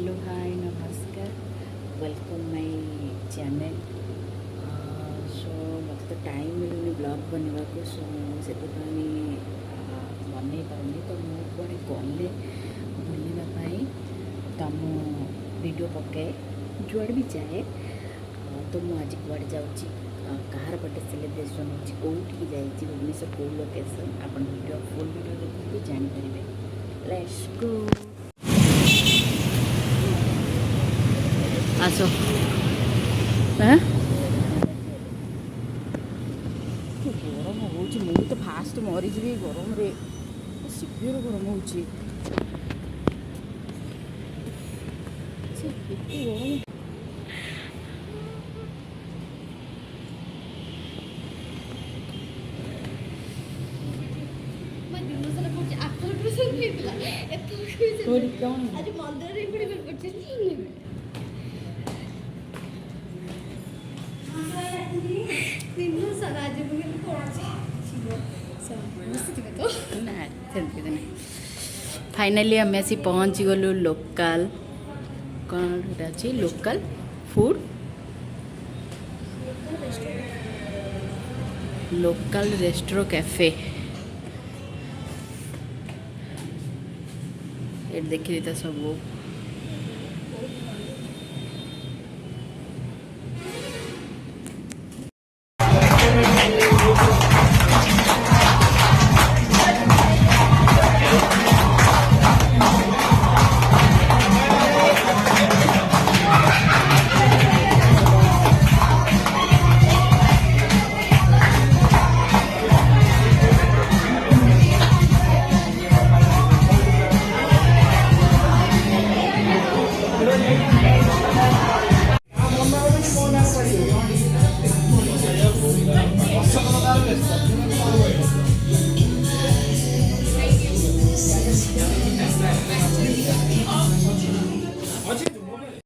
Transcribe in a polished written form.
hello hi नमस्कार welcome my channel so मत तो टाइम मिलूनी ब्लॉग बनवा को सो से बनई पारे तो मुझे गले बुलवाई तुम वीडियो पकाए जुआड़े भी जाए तो मुझे आज कुआड़े जाऊँगी कहार बर्थडे सेलिब्रेशन होती कौटी जाइए भुवनेश्वर कौ लोकेशन आप वीडियो फुल वीडियो देखते जानीपर लेट्स गो आसो हाँ गरम हो तो फास्ट मरीजी गरम रे सीवियर गरम हो फाइनाली आम आसी पहुँची गलु लोकल कौन अच्छी local food local restaurant cafe ये देखी तो सब